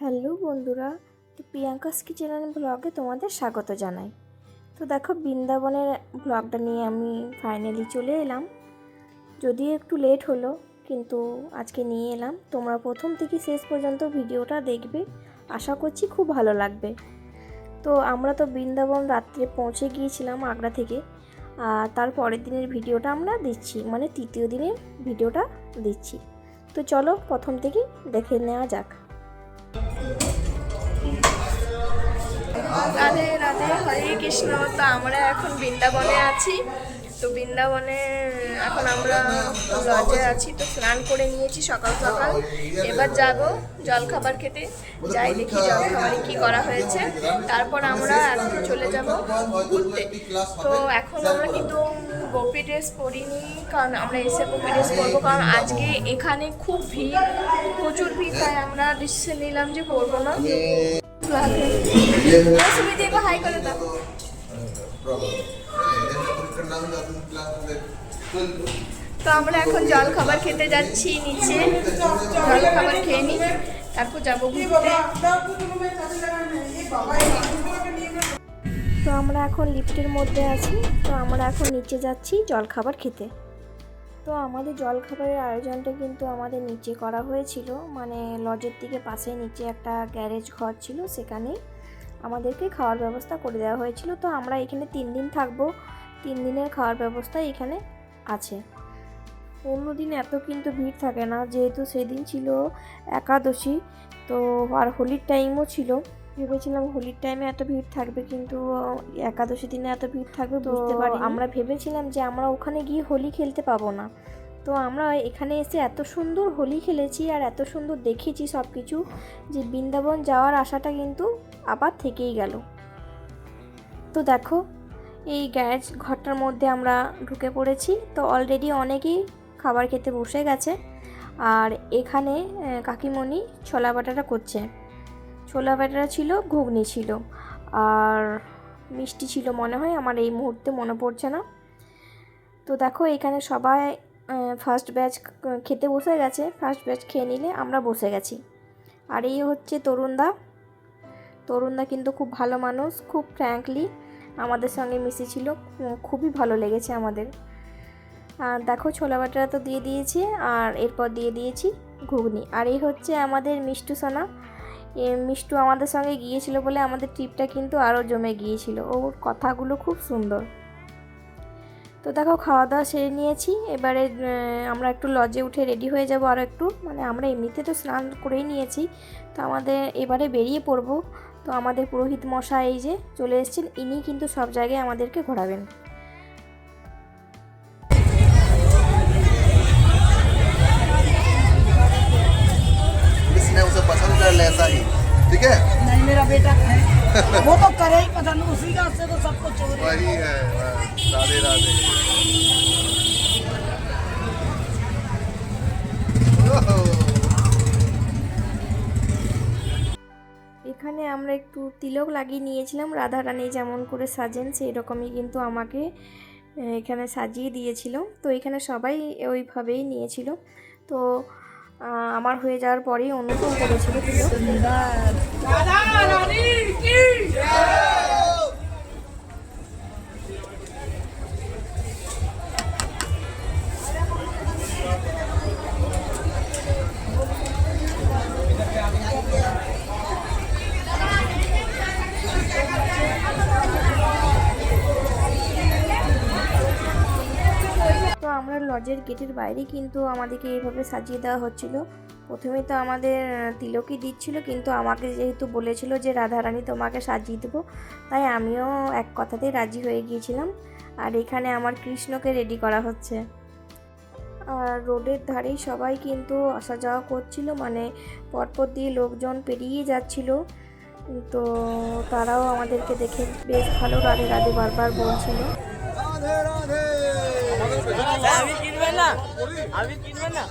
Hello বন্ধুরা, তো Priyanka's kitchen and ব্লগে তোমাদের স্বাগত জানাই। তো দেখো, বৃন্দাবনের ব্লগটা নিয়ে আমি ফাইনালি চলে এলাম। যদিও একটু লেট হলো, কিন্তু আজকে নিয়ে এলাম। তোমরা প্রথম থেকে শেষ পর্যন্ত ভিডিওটা দেখবে, আশা করছি খুব ভালো লাগবে। তো আমরা তো বৃন্দাবন রাত্রে পৌঁছে গিয়েছিলাম আগ্রা থেকে, আর তার পরের দিনের ভিডিওটা আমরা দিচ্ছি, মানে তৃতীয় দিনের ভিডিওটা দিচ্ছি। তো চলো প্রথম থেকেই দেখে নেওয়া যাক। রাধে রাধে, হরে কৃষ্ণ। তো আমরা এখন বৃন্দাবনে আছি। তো বৃন্দাবনে এখন আমরা লজে আছি। তো স্নান করে নিয়েছি সকাল সকাল, এবার যাব জলখাবার খেতে। যাই দেখি জলখাবারে কী করা হয়েছে, তারপর আমরা এখন চলে যাব ঘুরতে। তো এখন আমরা কিন্তু গোপী ড্রেস পরিনি, কারণ আমরা এসে গোপী ড্রেস পরবো, কারণ আজকে এখানে খুব ভিড়, প্রচুর ভিড়, তাই আমরা ডিসিশন নিলাম যে পরবো না। হাই করে দাও। তো আমরা এখন জল খাবার খেতে যাচ্ছি নিচে, জল খাবার খেয়ে নিই, তারপর যাবো ঘুরতে। তো আমরা এখন লিফটের মধ্যে আছি। তো আমরা এখন নিচে যাচ্ছি জল খাবার খেতে। তো আমাদের জল খাবারের আয়োজনটা কিন্তু আমাদের নিচে করা হয়েছিল, মানে লজের দিকে পাশে নিচে একটা গ্যারেজ ঘর ছিল, সেখানেই আমাদেরকে খাওয়ার ব্যবস্থা করে দেওয়া হয়েছিল। তো আমরা এখানে 3 দিন থাকবো, 3 দিনের খাওয়ার ব্যবস্থা এখানে আছে। অন্য দিন এত কিন্তু ভিড় থাকে না, যেহেতু সেদিন ছিল একাদশী, তো আর হোলির টাইমও ছিল। ভেবেছিলাম হোলির টাইমে এত ভিড় থাকবে, কিন্তু একাদশী দিনে এত ভিড় থাকবে বুঝতে পারি। আমরা ভেবেছিলাম যে আমরা ওখানে গিয়ে হোলি খেলতে পাবো না। তো আমরা এখানে এসে এত সুন্দর হোলি খেলেছি আর এত সুন্দর দেখেছি সব কিছু, যে বৃন্দাবন যাওয়ার আশাটা কিন্তু আবার থেকেই গেল। তো দেখো, এই গ্যারেজ ঘরটার মধ্যে আমরা ঢুকে পড়েছি। তো অলরেডি অনেকেই খাবার খেতে বসে গেছে, আর এখানে কাকিমণি ছোলা বাটাটা করছে। ছোলা বাটাটা ছিল, ঘুগনি ছিল, আর মিষ্টি ছিল মনে হয়, আমার এই মুহূর্তে মনে পড়ছে না। তো দেখো, এখানে সবাই ফার্স্ট ব্যাচ খেতে বসে গেছে। ফার্স্ট ব্যাচ খেয়ে নিলে আমরা বসে গেছি। আর এই হচ্ছে তরুণদা। তরুণদা কিন্তু খুব ভালো মানুষ, খুব ফ্র্যাঙ্কলি আমাদের সঙ্গে মিশেছিল, খুবই ভালো লেগেছে আমাদের। আর দেখো, ছোলা বাটাটা তো দিয়ে দিয়েছি, আর এরপর দিয়ে দিয়েছি ঘুগনি। আর এই হচ্ছে আমাদের মিষ্টু সোনা। মিষ্টু আমাদের সঙ্গে গিয়েছিল বলে আমাদের ট্রিপটা কিন্তু আরও জমে গিয়েছিল, ওর কথাগুলো খুব সুন্দর। তো দেখো, খাওয়া দাওয়া সেরে নিয়েছি। এবারে আমরা একটু লজে উঠে রেডি হয়ে যাব আরও একটু, মানে আমরা এমনিতে তো স্নান করেই নিয়েছি, তো আমাদের এবারে বেরিয়ে পড়ব। তো আমাদের পুরোহিত মশাই এই যে চলে এসেছেন, ইনি কিন্তু সব জায়গায় আমাদেরকে ঘোরাবেন। उसे पसंद कर ले ऐसा ही, ठीक है? नहीं, मेरा बेटा है वो तो करे ही पसंद, उसी का से तो सब कुछ हो रहा वही है। राधे राधे। এখানে আমরা একটু তিলক লাগিয়ে নিয়েছিলাম। রাধা রানী যেমন করে সাজেন সেই রকমই কিন্তু আমাকে এখানে সাজিয়ে দিয়েছিল। তো এখানে সবাই ওইভাবেই নিয়েছিল। তো আমার হয়ে যাওয়ার পরেই অনুভব করেছিল তিলক। তো আমরা লজের গেটের বাইরে কিন্তু আমাদেরকে এইভাবে সাজিয়ে দেওয়া হচ্ছিল। প্রথমে তো আমাদের তিলকই দিচ্ছিল, কিন্তু আমাকে যেহেতু বলেছিল যে রাধারানী তোমাকে সাজিয়ে দেবো, তাই আমিও এক কথাতেই রাজি হয়ে গিয়েছিলাম। আর এখানে আমার কৃষ্ণকে রেডি করা হচ্ছে। আর রোডের ধারেই সবাই কিন্তু আসা যাওয়া করছিল, মানে পরপর দিয়ে লোকজন পেরিয়ে যাচ্ছিল। তো তারাও আমাদেরকে দেখে বেশ ভালো রাধে রাধে বারবার বলছিল। আমি কিনবে না, আমি কিনবে না।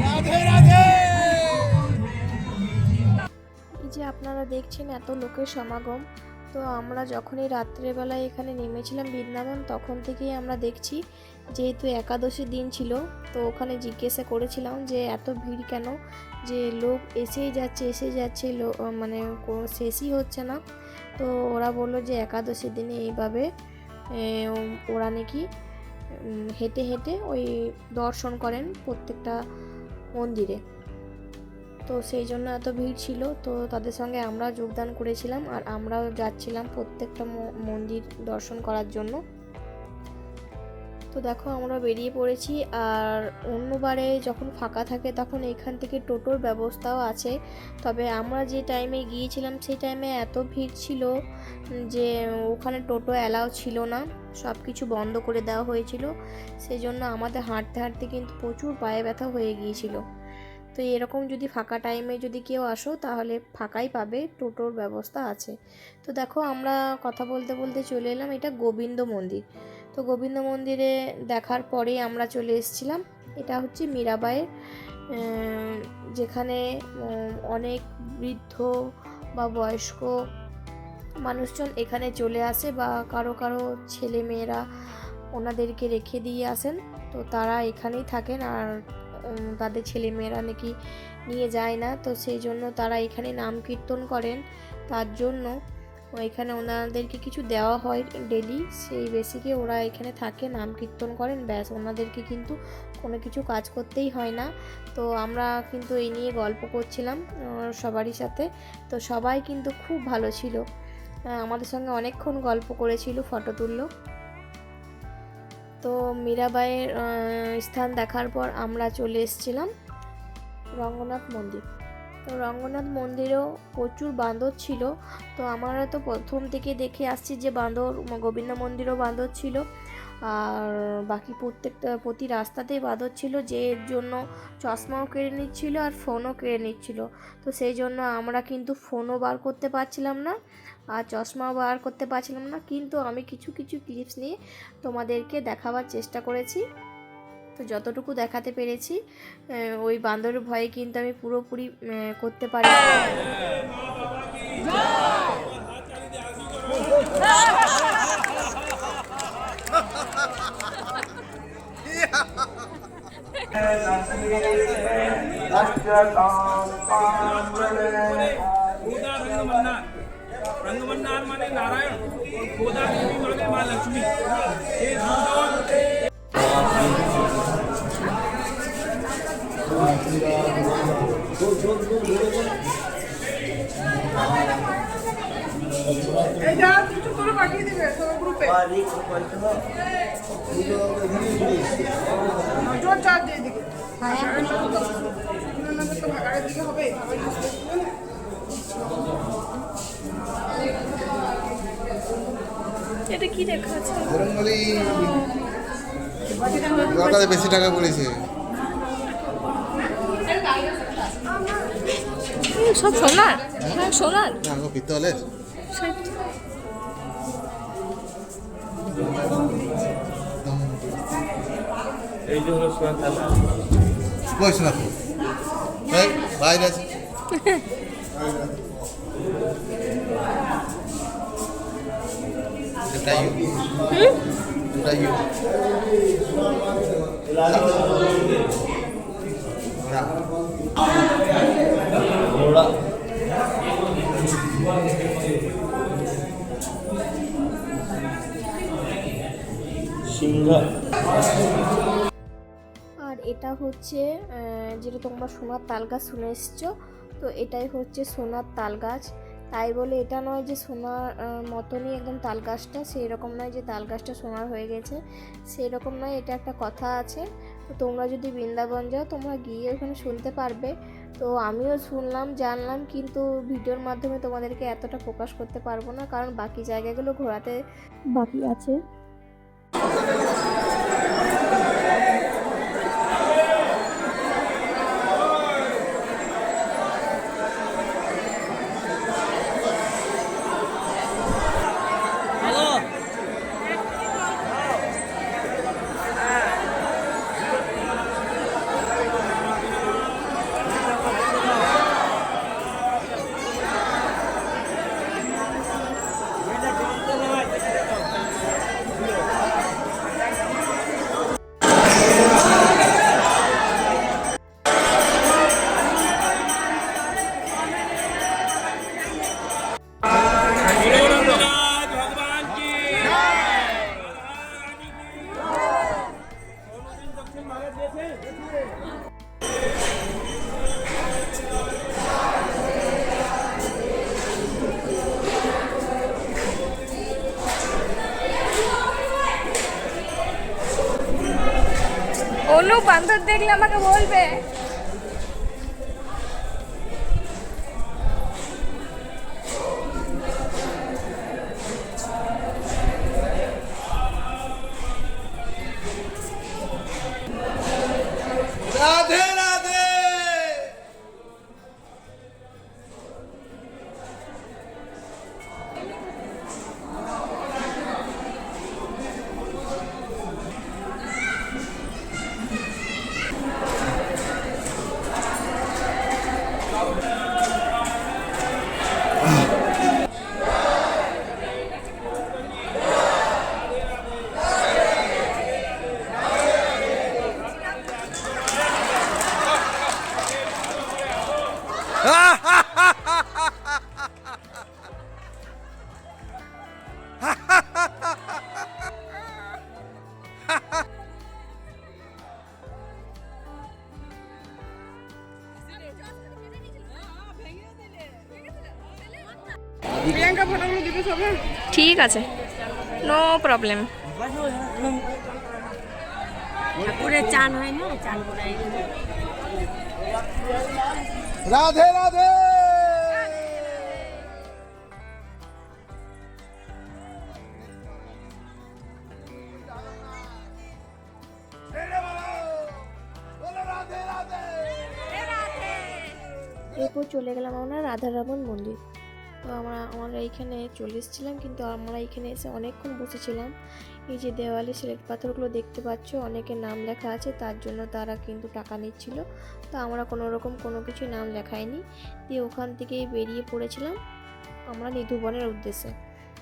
राधे राधे। আপনারা দেখছেন এত লোকের সমাগম। তো আমরা যখনই রাত্রেবেলায় এখানে নেমেছিলাম বৃন্দাবন, তখন থেকেই আমরা দেখছি, যেহেতু একাদশীর দিন ছিল, তো ওখানে জিজ্ঞাসা করেছিলাম যে এত ভিড় কেন, যে লোক এসেই যাচ্ছে মানে কোনো শেষই হচ্ছে না। তো ওরা বললো যে একাদশীর দিনে এইভাবে ওরা নাকি হেঁটে হেঁটে ওই দর্শন করেন প্রত্যেকটা মন্দিরে। তো সেই জন্য এত ভিড় ছিল। তো তাদের সঙ্গে আমরা যোগদান করেছিলাম, আর আমরাও যাচ্ছিলাম প্রত্যেকটা মন্দির দর্শন করার জন্য। তো দেখো আমরা বেরিয়ে পড়েছি। আর অন্যবারে যখন ফাঁকা থাকে তখন এখান থেকে টোটোর ব্যবস্থাও আছে, তবে আমরা যে টাইমে গিয়েছিলাম সেই টাইমে এত ভিড় ছিল যে ওখানে টোটো অ্যালাউ ছিল না, সব কিছু বন্ধ করে দেওয়া হয়েছিল। সেই জন্য আমাদের হাঁটতে হাঁটতে কিন্তু প্রচুর পায়ে ব্যথা হয়ে গিয়েছিল। তো এরকম যদি ফাঁকা টাইমে যদি কেউ আসো তাহলে ফাঁকাই পাবে, টোটোর ব্যবস্থা আছে। তো দেখো আমরা কথা বলতে বলতে চলে এলাম, এটা গোবিন্দ মন্দির। তো গোবিন্দ মন্দিরে দেখার পরেই আমরা চলে এসেছিলাম, এটা হচ্ছে মীরাবাইয়ের, যেখানে অনেক বৃদ্ধ বা বয়স্ক মানুষজন এখানে চলে আসে, বা কারো কারো ছেলে মেয়েরা ওনাদেরকে রেখে দিয়ে আসেন, তো তারা এখানেই থাকেন। আর তাদের ছেলেমেয়েরা নাকি নিয়ে যায় না, তো সেই জন্য তারা এখানে নাম কীর্তন করেন। তার জন্য এখানে ওনাদেরকে কিছু দেওয়া হয় ডেলি, সেই বেসিকে ওরা এখানে থাকে, নাম কীর্তন করেন, ব্যাস। ওনাদেরকে কিন্তু কোনো কিছু কাজ করতেই হয় না। তো আমরা কিন্তু এই নিয়ে গল্প করছিলাম সবারই সাথে, তো সবাই কিন্তু খুব ভালো ছিল, আমাদের সঙ্গে অনেকক্ষণ গল্প করেছিল, ফটো তুললো। তো মীরাবাইয়ের স্থান দেখার পর আমরা চলে এসেছিলাম রঙ্গনাথ মন্দির। তো রঙ্গনাথ মন্দিরেও প্রচুর বাঁদর ছিল। তো আমরা তো প্রথম থেকে দেখে আসছি যে বাঁদর, গোবিন্দ মন্দিরেও বাঁদর ছিল, আর বাকি প্রতি রাস্তাতেই বাঁদর ছিল, যে জন্য চশমাও কেড়ে নিচ্ছিল আর ফোনও কেড়ে নিচ্ছিল। তো সেই জন্য আমরা কিন্তু ফোনও বার করতে পারছিলাম না আর চশমাও বার করতে পারছিলাম না, কিন্তু আমি কিছু কিছু ক্লিপস নিয়ে তোমাদেরকে দেখাবার চেষ্টা করেছি। তো যতটুকু দেখাতে পেরেছি, ওই বান্দরের ভয়ে কিন্তু আমি পুরোপুরি করতে পারি। रंगमन्नार माने नारायण, गोदा देवी माने माँ लक्ष्मी। ये কিছু করে পাঠিয়ে দিবে সব গ্রুপে, জোর চার্জ দিয়ে দিকে। তো ভাগাড়ের দিকে হবে, এটা কি লেখা আছে? বেশি টাকা বলেছে, সব সোনার, হ্যাঁ সোনার, পিতলের। এই যে হলো সোনার থালা। কই শোনা তো এই বাইরে আছে। আর এটা হচ্ছে যেটা তোমরা সোনার তাল গাছ শুনে এসছো, তো এটাই হচ্ছে সোনার তাল গাছ। তাই বলে এটা নয় যে সোনার মতনই একদম তাল গাছটা, সেই রকম নয় যে তাল গাছটা সোনার হয়ে গেছে, সেই রকম নয়। এটা একটা কথা আছে, তো তোমরা যদি বৃন্দাবন যাও তোমরা গিয়ে ওখানে শুনতে পারবে। তো আমিও শুনলাম, জানলাম, কিন্তু ভিডিওর মাধ্যমে তোমাদেরকে এতটা প্রকাশ করতে পারবো না, কারণ বাকি জায়গাগুলো ঘোরাতে বাকি আছে। কোনো বান্দর দেখলে আমাকে বলবে। রাধে রাধে। ঠিক আছে, নো প্রবলেম। ঠাকুরের চান হয় না, চান করে রাধে রাধে। এরপর চলে গেলাম আমরা রাধারমণ মন্দির। তো আমরা এইখানে চলে এসেছিলাম, কিন্তু আমরা এখানে এসে অনেকক্ষণ বসেছিলাম। এই যে দেওয়ালে সিলেট পাথরগুলো দেখতে পাচ্ছ, অনেকের নাম লেখা আছে, তার জন্য তারা কিন্তু টাকা নিচ্ছিল। তো আমরা কোনো রকম কোনো কিছু নাম লেখাইনি, দিয়ে ওখান থেকেই বেরিয়ে পড়েছিলাম আমরা নিধুবনের উদ্দেশ্যে।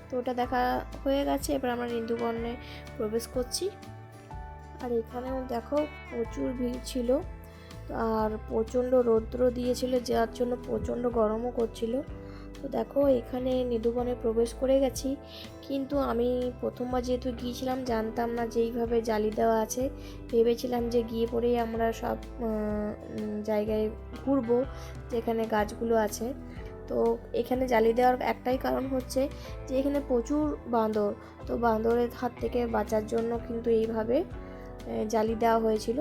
তো ওটা দেখা হয়ে গেছে, এবার আমরা নিধুবনে প্রবেশ করছি। আর এখানেও দেখো প্রচুর ভিড় ছিল, আর প্রচণ্ড রৌদ্র দিয়েছিল, যার জন্য প্রচণ্ড গরমও করছিল। তো দেখো এখানে নিধুবনে প্রবেশ করে গেছি, কিন্তু আমি প্রথমবার যেহেতু গিয়েছিলাম জানতাম না যে এইভাবে জালি দেওয়া আছে। ভেবেছিলাম যে গিয়ে পরেই আমরা সব জায়গায় ঘুরবো যেখানে গাছগুলো আছে। তো এখানে জালি দেওয়ার একটাই কারণ হচ্ছে যে এখানে প্রচুর বাঁদর, তো বাঁদরের হাত থেকে বাঁচার জন্য কিন্তু এইভাবে জালি দেওয়া হয়েছিল।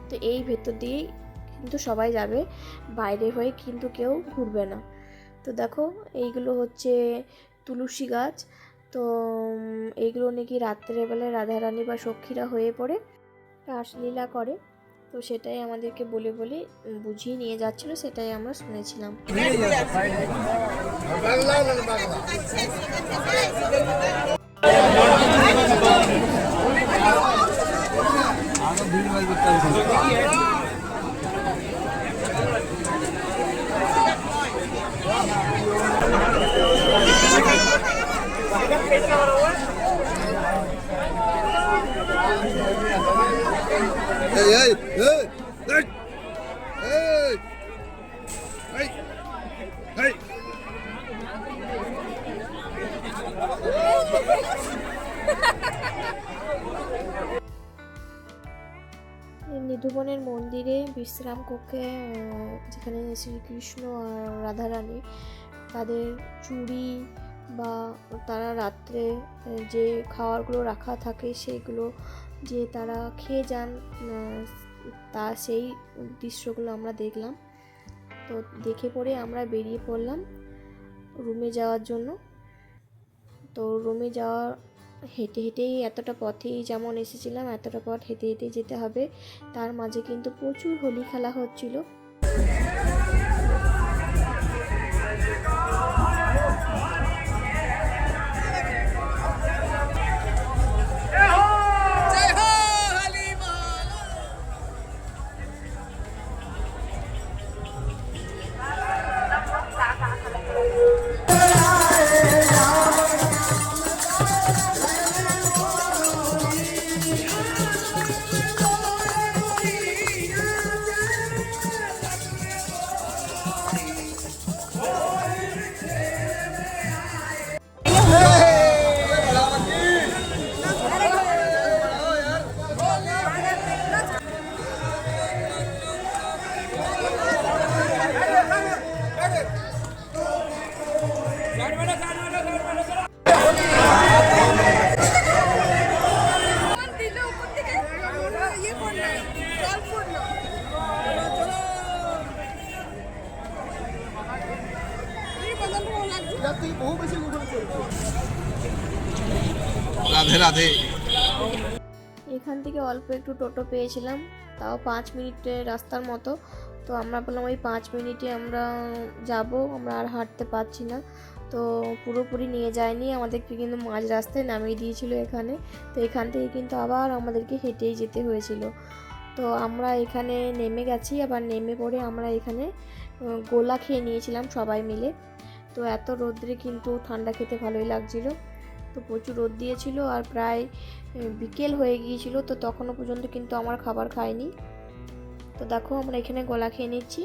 তো এই ভেতর দিয়েই কিন্তু সবাই যাবে, বাইরে হয়ে কিন্তু কেউ ঘুরবে না। তো দেখো এইগুলো হচ্ছে তুলসী গাছ। তো এইগুলো নাকি রাত্রেবেলায় রাধারানী বা সখীরা হয়ে পড়ে রাসলীলা করে, তো সেটাই আমাদেরকে বলে বলে বুঝিয়ে নিয়ে যাচ্ছিল, সেটাই আমরা শুনেছিলাম। Hey, hey, hey, hey, hey, hey, hey. নিধুবনের মন্দিরে বিশ্রাম কক্ষে যেখানে শ্রীকৃষ্ণ আর রাধারানী তাদের চুড়ি বা তারা রাত্রে যে খাবারগুলো রাখা থাকে সেগুলো যে তারা খেয়ে যান, তা সেই দৃশ্যগুলো আমরা দেখলাম। তো দেখে পরে আমরা বেরিয়ে পড়লাম রুমে যাওয়ার জন্য। তো রুমে যাওয়ার হেঁটে হেঁটেই এতটা পথেই যেমন এসেছিলাম এতটা পথ হেঁটে হেঁটে যেতে হবে। তার মাঝে কিন্তু প্রচুর হোলি খেলা হচ্ছিল। রাধে রাধে। এখান থেকে অল্প একটু টোটো পেয়েছিলাম, তাও 5 মিনিটের রাস্তার মতো। তো আমরা বললাম ওই 5 মিনিটে আমরা যাব, আমরা আর হাঁটতে পারছি না। তো পুরোপুরি নিয়ে যায়নি আমাদেরকে, কিন্তু মাঝ রাস্তায় নামিয়ে দিয়েছিল এখানে। তো এখান থেকে কিন্তু আবার আমাদেরকে হেঁটেই যেতে হয়েছিল। তো আমরা এখানে নেমে গেছি, আবার নেমে পড়ে আমরা এখানে গোলা খেয়ে নিয়েছিলাম সবাই মিলে। তো এত রোদ্রে কিন্তু ঠান্ডা খেতে ভালোই লাগছিল। তো প্রচুর রোদ দিয়েছিল আর প্রায় বিকেল হয়ে গিয়েছিল, তো তখনও পর্যন্ত কিন্তু আমার খাবার খাইনি। তো দেখো আমরা এখানে গোলা খেয়ে নিচ্ছি।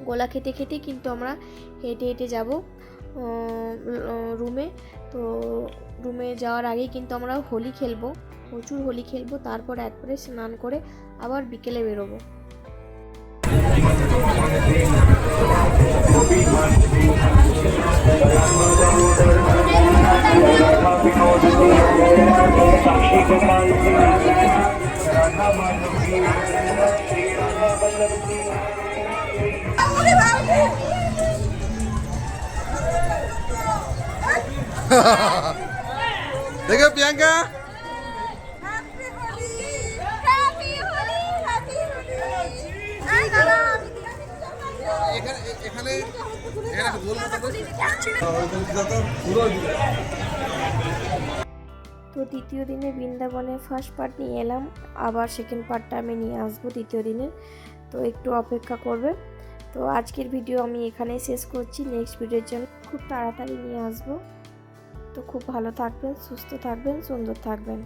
গোলা খেতে খেতে কিন্তু আমরা হেঁটে হেঁটে যাব রুমে। তো রুমে যাওয়ার আগেই কিন্তু আমরা হোলি খেলবো, প্রচুর হোলি খেলবো, তারপর একবারে স্নান করে আবার বিকেলে বেরোবো। দেখো প্রিয়াঙ্কা, এখানে এখানে এখানে বলবো তো দ্বিতীয় দিনে বৃন্দাবনে ফার্স্ট পার্ট নিয়ে এলাম, আবার সেকেন্ড পার্টটা আমি নিয়ে আসবো দ্বিতীয় দিনে। তো একটু অপেক্ষা করবে। তো আজকের ভিডিও আমি এখানেই শেষ করছি, নেক্সট ভিডিওর জন্য খুব তাড়াতাড়ি নিয়ে আসবো। তো খুব ভালো থাকবেন, সুস্থ থাকবেন, সুন্দর থাকবেন।